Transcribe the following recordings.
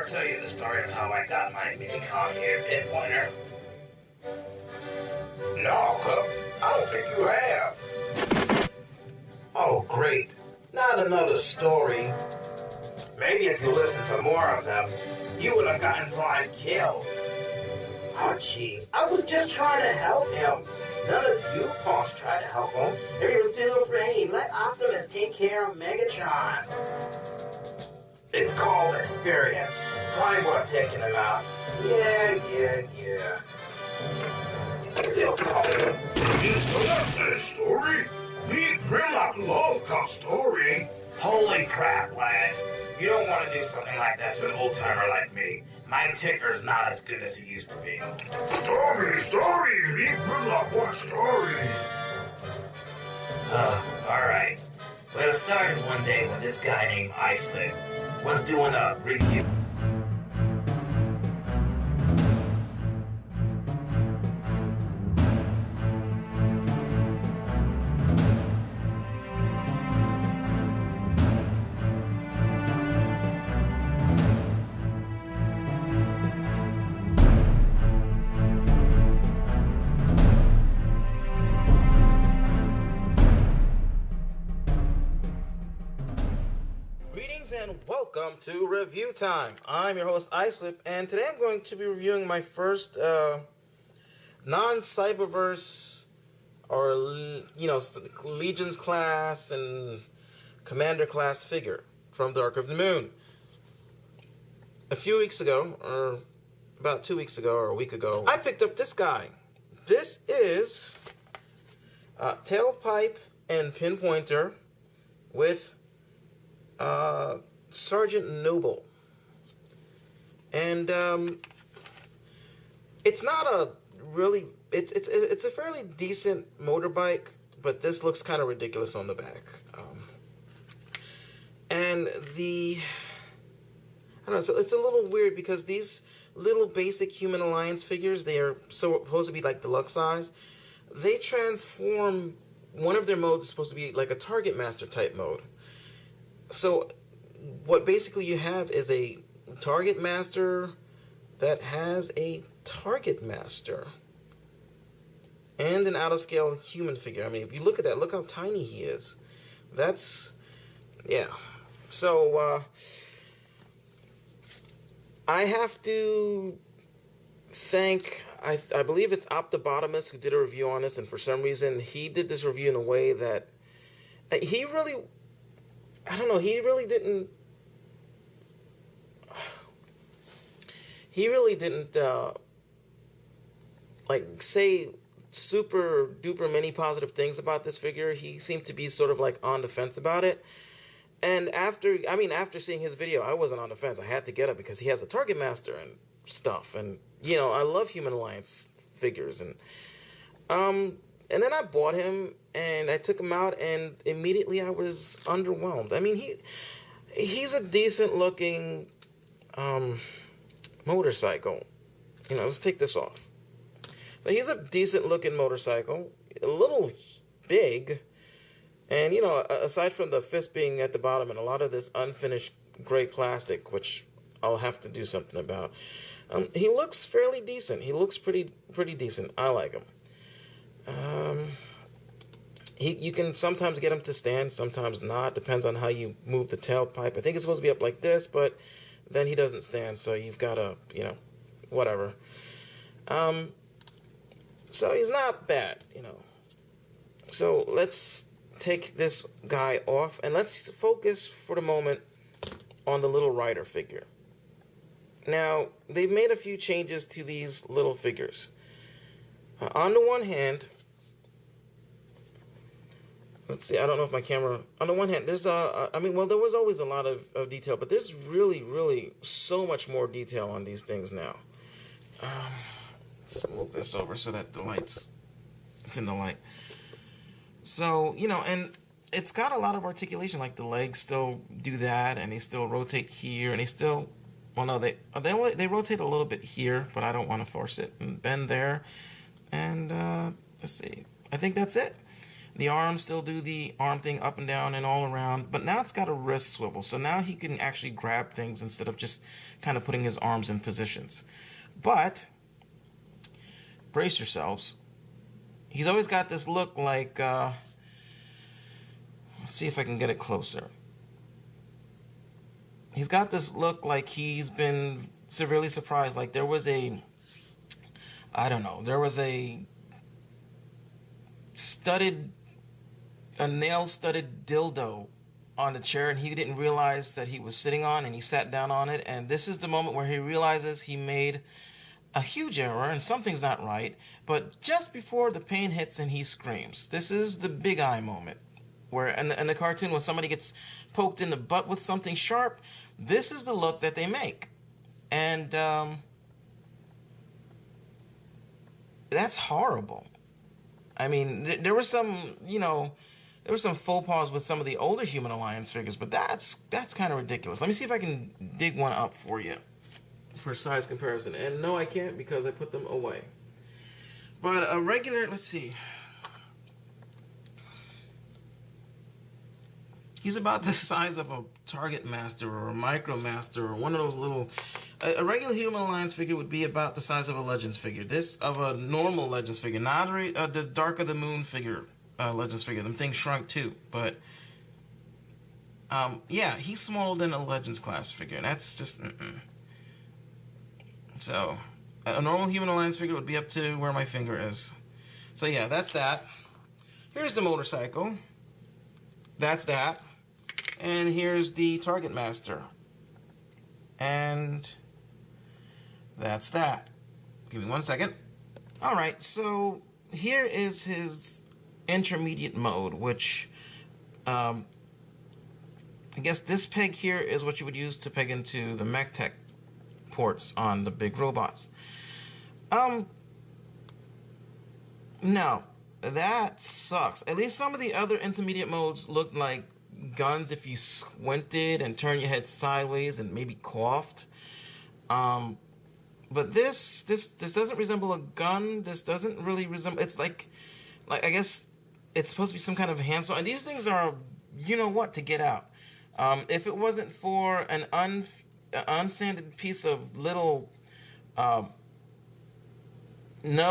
ever tell you the story of how I got my mini-com here, Pinpointer? No, Cup. I don't think you have. Oh, great. Not another story. Maybe if you listened to more of them, you would have gotten Brian killed. Oh, jeez. I was just trying to help him. None of you punks tried to help him. They were still afraid. Let Optimus take care of Megatron. It's called experience. Brian would have taken him out. Yeah. So that's a story? Me and Grimlock love Cup's story. Holy crap, lad. You don't want to do something like that to an old-timer like me. My ticker's not as good as it used to be. Story! Me and Grimlock want story. Alright. Well, it started one day when this guy named Iceland was doing a review. And welcome to Review Time. I'm your host Islip, and today I'm going to be reviewing my first non-Cyberverse or Legions class and Commander class figure from Dark of the Moon. A few weeks ago, or about 2 weeks ago or a week ago, I picked up this guy. This is Tailpipe and Pinpointer with Sergeant Noble, and it's not a really it's a fairly decent motorbike, but this looks kind of ridiculous on the back. And I don't know, so it's a little weird because these little basic Human Alliance figures, they are supposed to be like deluxe size. They transform. One of their modes is supposed to be like a Target Master type mode. So what basically you have is a Target Master that has a Target Master and an out-of-scale human figure. I mean, if you look at that, look how tiny he is. That's, yeah. So, I have to thank, I believe it's Optibotimus who did a review on this, and for some reason, he did this review in a way that he really... I don't know, he really didn't like say super duper many positive things about this figure. He seemed to be sort of like on the fence about it. And after seeing his video, I wasn't on the fence. I had to get it because he has a Target Master and stuff. And, you know, I love Human Alliance figures. And then I bought him, and I took him out, and immediately I was underwhelmed. I mean, he's a decent-looking motorcycle. You know, let's take this off. So he's a decent-looking motorcycle, a little big, and, you know, aside from the fist being at the bottom and a lot of this unfinished gray plastic, which I'll have to do something about, he looks fairly decent. He looks pretty decent. I like him. You can sometimes get him to stand, sometimes not. Depends on how you move the tailpipe. I think it's supposed to be up like this, but then he doesn't stand, so you've got to, you know, whatever. So he's not bad, you know. So let's take this guy off, and let's focus for the moment on the little rider figure. Now, they've made a few changes to these little figures. On the one hand, let's see, I don't know if my camera... On the one hand, there's there was always a lot of detail, but there's really so much more detail on these things now. Let's move this over so that it's in the light. So, you know, and it's got a lot of articulation, like the legs still do that, and they still rotate here, and they still... Well, no, they rotate a little bit here, but I don't want to force it, and bend there. And, let's see, I think that's it. The arms still do the arm thing up and down and all around, but now it's got a wrist swivel, so now he can actually grab things instead of just kind of putting his arms in positions. But brace yourselves. He's always got this look like, let's see if I can get it closer. He's got this look like he's been severely surprised. Like there was a, I don't know, there was a nail-studded dildo on the chair, and he didn't realize that he was sitting on, and he sat down on it. And this is the moment where he realizes he made a huge error and something's not right. But just before the pain hits and he screams. This is the big eye moment, where in the cartoon when somebody gets poked in the butt with something sharp, this is the look that they make. And that's horrible. I mean, there were some, there were some faux pas with some of the older Human Alliance figures, but that's kind of ridiculous. Let me see if I can dig one up for you for size comparison. And no, I can't because I put them away. But a regular, let's see. He's about the size of a Target Master or a Micro Master or one of those little... A regular Human Alliance figure would be about the size of a Legends figure. This, of a normal Legends figure. Not the Dark of the Moon figure, Legends figure. Them things shrunk too. But, yeah, he's smaller than a Legends class figure. And that's just... So, a normal Human Alliance figure would be up to where my finger is. So, yeah, that's that. Here's the motorcycle. That's that. And here's the Target Master. And that's that. Give me 1 second. Alright, so here is his intermediate mode, which I guess this peg here is what you would use to peg into the MechTech ports on the big robots. No, that sucks. At least some of the other intermediate modes look like guns if you squinted and turned your head sideways and maybe coughed. But this doesn't resemble a gun. This doesn't really resemble. It's like I guess it's supposed to be some kind of handsaw. And these things are, you know what, to get out. If it wasn't for an unsanded piece of little nub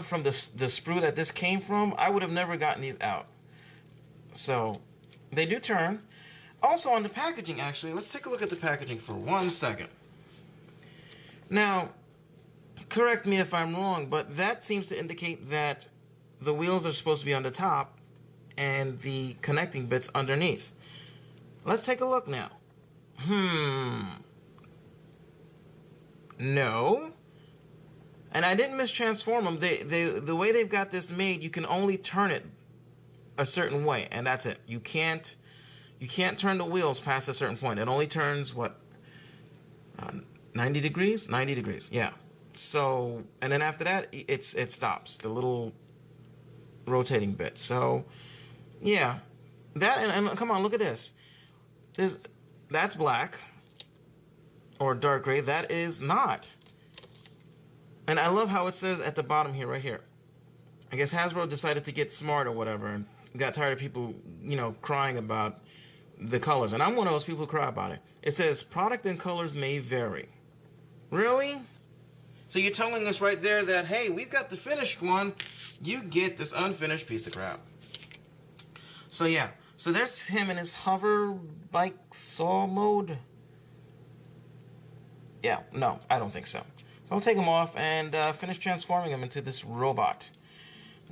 from the sprue that this came from, I would have never gotten these out. So they do turn. Also on the packaging, actually, let's take a look at the packaging for 1 second. Now, correct me if I'm wrong, but that seems to indicate that the wheels are supposed to be on the top and the connecting bits underneath. Let's take a look now. No. And I didn't mistransform them. The way they've got this made, you can only turn it a certain way, and that's it. You can't turn the wheels past a certain point. It only turns, what, 90 degrees? 90 degrees, yeah. So, and then after that, it stops, the little rotating bit. So, yeah. That, and come on, look at this. That's black, or dark gray. That is not. And I love how it says at the bottom here, right here. I guess Hasbro decided to get smart or whatever and got tired of people, crying about the colors. And I'm one of those people who cry about it. It says, product and colors may vary. Really? So you're telling us right there that, hey, we've got the finished one. You get this unfinished piece of crap. So yeah. So there's him in his hover bike saw mode. Yeah, no, I don't think so. So I'll take him off and finish transforming him into this robot.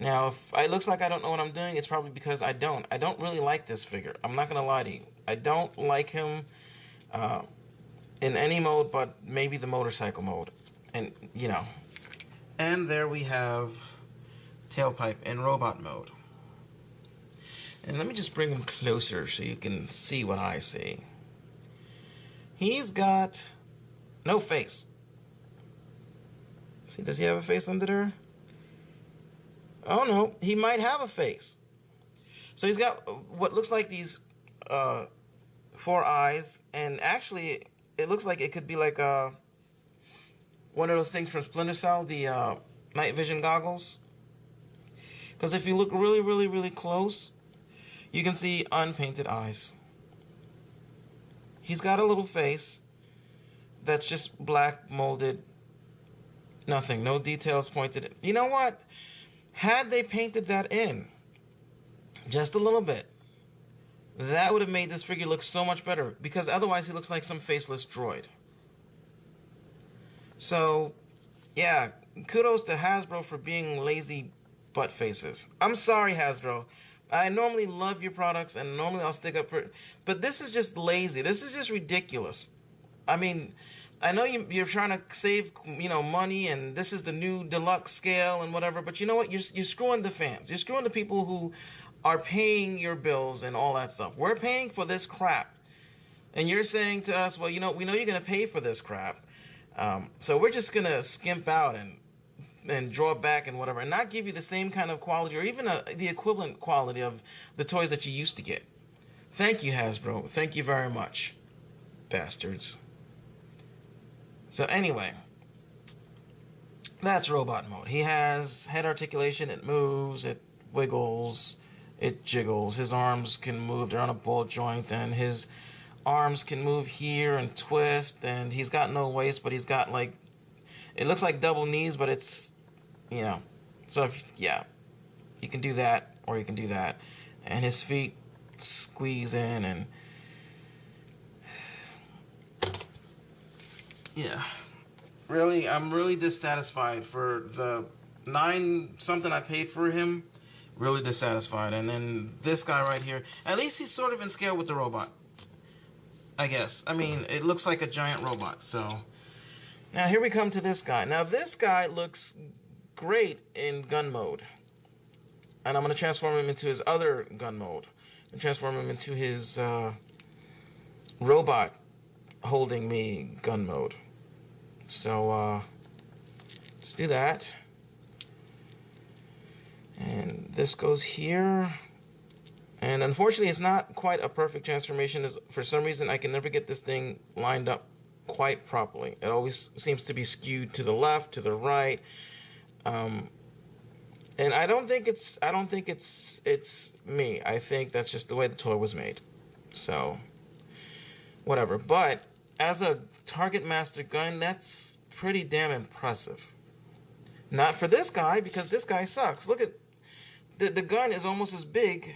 Now, if it looks like I don't know what I'm doing, it's probably because I don't. I don't really like this figure. I'm not going to lie to you. I don't like him in any mode but maybe the motorcycle mode. And, And there we have Tailpipe in robot mode. And let me just bring him closer so you can see what I see. He's got no face. See, does he have a face under there? Oh no, he might have a face. So he's got what looks like these 4 eyes, and actually it looks like it could be like one of those things from Splinter Cell, the night vision goggles. Because if you look really, really, really close, You can see unpainted eyes. He's got a little face that's just black molded. Nothing, no details pointed. You know what? Had they painted that in just a little bit, that would have made this figure look so much better, because otherwise he looks like some faceless droid. So, yeah, kudos to Hasbro for being lazy butt faces. I'm sorry, Hasbro. I normally love your products, and normally I'll stick up for it, but this is just lazy. This is just ridiculous. I mean, I know you're trying to save, money, and this is the new deluxe scale and whatever, but you know what? You're screwing the fans. You're screwing the people who are paying your bills and all that stuff. We're paying for this crap. And you're saying to us, well, we know you're going to pay for this crap. So we're just going to skimp out and draw back and whatever, and not give you the same kind of quality or even the equivalent quality of the toys that you used to get. Thank you, Hasbro. Thank you very much, bastards. So anyway, that's robot mode. He has head articulation. It moves, it wiggles, it jiggles. His arms can move. They're on a ball joint, and his arms can move here and twist, and he's got no waist, but he's got it looks like double knees, but it's, so you can do that, or you can do that, and his feet squeeze in, and really, I'm really dissatisfied for the 9 something I paid for him. Really dissatisfied. And then this guy right here, at least he's sort of in scale with the robot, I guess. I mean, it looks like a giant robot. So now here we come to this guy. Now this guy looks great in gun mode, and I'm going to transform him into his other gun mode and transform him into his robot holding me gun mode. So let's do that. And this goes here. And unfortunately, it's not quite a perfect transformation. For some reason, I can never get this thing lined up quite properly. It always seems to be skewed to the left, to the right. And I don't think it's me. I think that's just the way the toy was made. So whatever. But as a target master gun, that's pretty damn impressive. Not for this guy, because this guy sucks. Look at the gun is almost as big.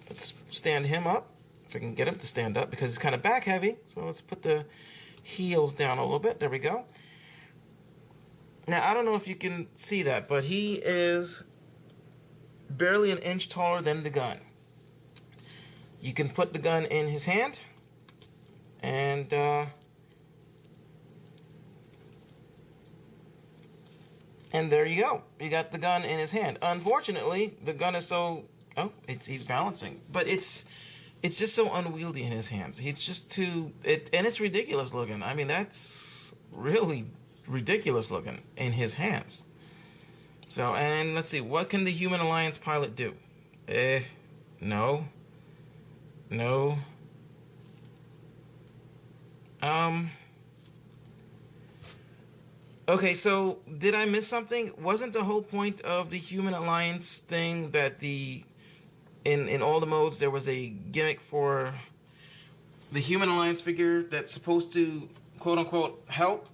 Let's stand him up, if I can get him to stand up, because he's kind of back heavy. So let's put the heels down a little bit. There we go. Now, I don't know if you can see that, but he is barely an inch taller than the gun. You can put the gun in his hand, and there you go. You got the gun in his hand. Unfortunately, the gun is so... Oh, he's balancing. But it's just so unwieldy in his hands. He's just too... and it's ridiculous looking. I mean, that's really ridiculous looking in his hands. So, and let's see. What can the Human Alliance pilot do? No. No. Okay, so did I miss something? Wasn't the whole point of the Human Alliance thing that in all the modes there was a gimmick for the Human Alliance figure that's supposed to, quote unquote, help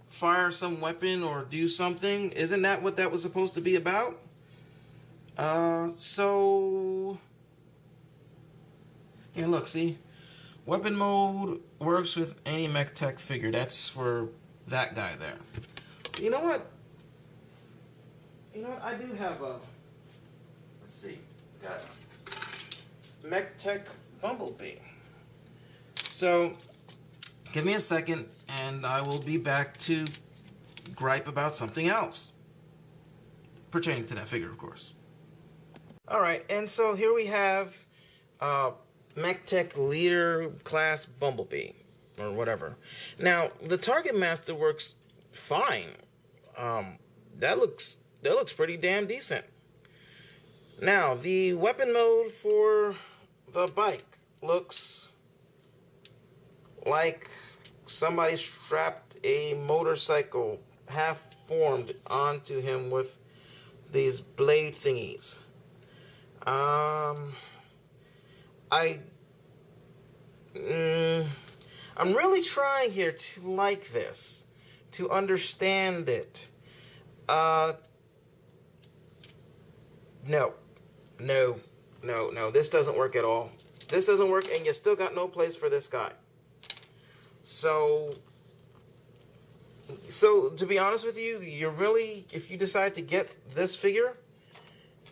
fire some weapon or do something? Isn't that what that was supposed to be about? So yeah, look, see, weapon mode works with any mech tech figure. That's for that guy there. You know what? I do have a... Let's see. Got Mech Tech Bumblebee. So, give me a second, and I will be back to gripe about something else. Pertaining to that figure, of course. Alright, and so here we have Mech Tech Leader Class Bumblebee, or whatever. Now, the Target Master works fine. That looks pretty damn decent. Now, the weapon mode for the bike looks like somebody strapped a motorcycle half formed onto him with these blade thingies. Um, I, I'm really trying here to like this, to understand it. No, this doesn't work at all. This doesn't work, and you still got no place for this guy. So to be honest with you, you're really, if you decide to get this figure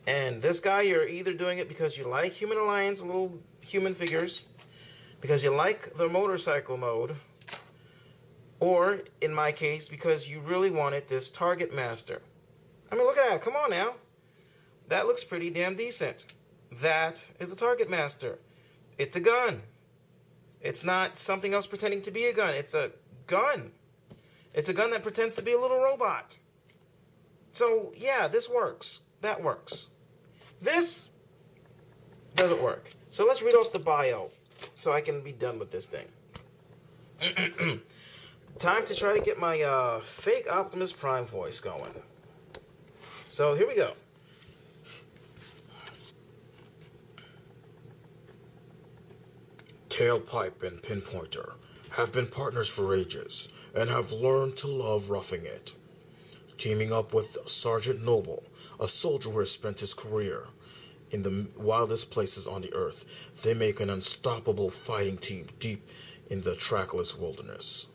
and this guy, you're either doing it because you like Human Alliance, little human figures, because you like the motorcycle mode, or, in my case, because you really wanted this Target Master. I mean, look at that. Come on now. That looks pretty damn decent. That is a Target Master. It's a gun. It's not something else pretending to be a gun. It's a gun. It's a gun that pretends to be a little robot. So, yeah, this works. That works. This doesn't work. So let's read off the bio so I can be done with this thing. Time to try to get my fake Optimus Prime voice going. So here we go. Tailpipe and Pinpointer have been partners for ages and have learned to love roughing it. Teaming up with Sergeant Noble, a soldier who has spent his career in the wildest places on the earth, they make an unstoppable fighting team deep in the trackless wilderness.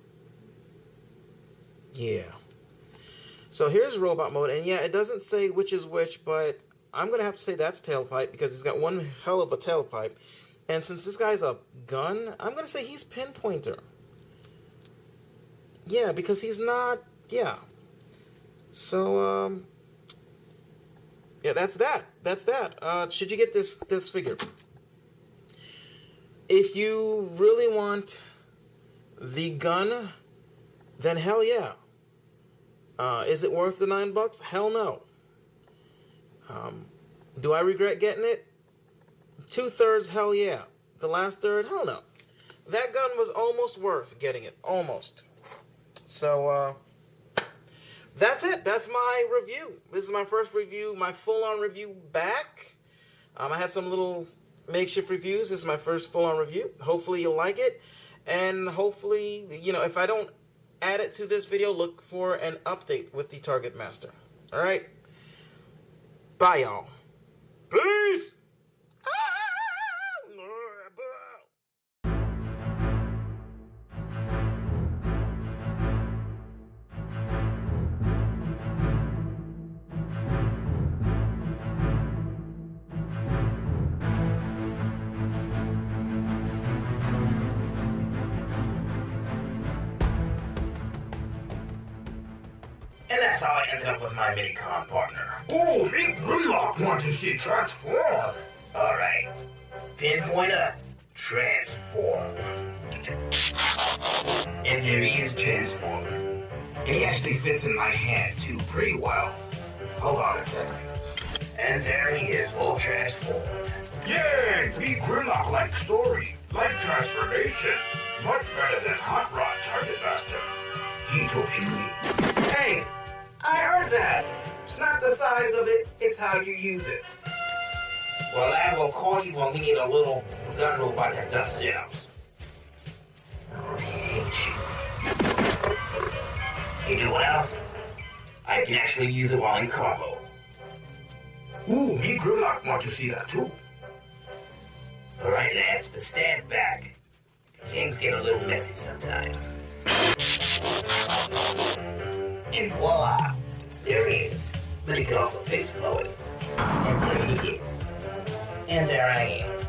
Yeah. So here's robot mode, and yeah, it doesn't say which is which, but I'm going to have to say that's Tailpipe because he's got one hell of a tailpipe. And since this guy's a gun, I'm going to say he's Pinpointer. Yeah, because he's not, yeah. So, yeah, that's that. That's that. Should you get this figure? If you really want the gun, then hell yeah. Is it worth the $9? Hell no. Do I regret getting it? 2/3, hell yeah. The last third, hell no. That gun was almost worth getting it. Almost. So, that's it. That's my review. This is my first review, my full-on review back. I had some little makeshift reviews. This is my first full-on review. Hopefully you'll like it. And hopefully, you know, if I don't add it to this video, look for an update with the Target Master. All right? Bye, y'all. Peace! And that's how I ended up with my Minicon partner. Oh, me Grimlock want to see transform. Alright. Pinpointer, transform. And there he is transforming. And he actually fits in my hand too pretty well. Hold on a second. And there he is, all transformed. Yay! Me Grimlock like story, like transformation. Much better than Hot Rod Target Master. He took me. Hey, I heard that. It's not the size of it, it's how you use it. Well, I will call you when we need a little gun robot that does sit-ups. I hate you. You know what else? I can actually use it while in combo. Ooh, me Grimlock want to see that too. Alright, lads, but stand back. Things get a little messy sometimes. And voila! There he is. But he can also face forward. And there he is. And there I am.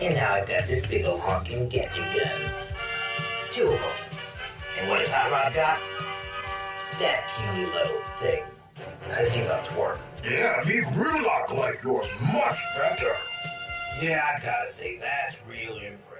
And now I've got this big old honking Gatling gun. 2 of them. And what has Hot Rod got? That puny little thing. Because he's up to work. Yeah, me Grimlock like yours much better. Yeah, I gotta say, that's real impressive.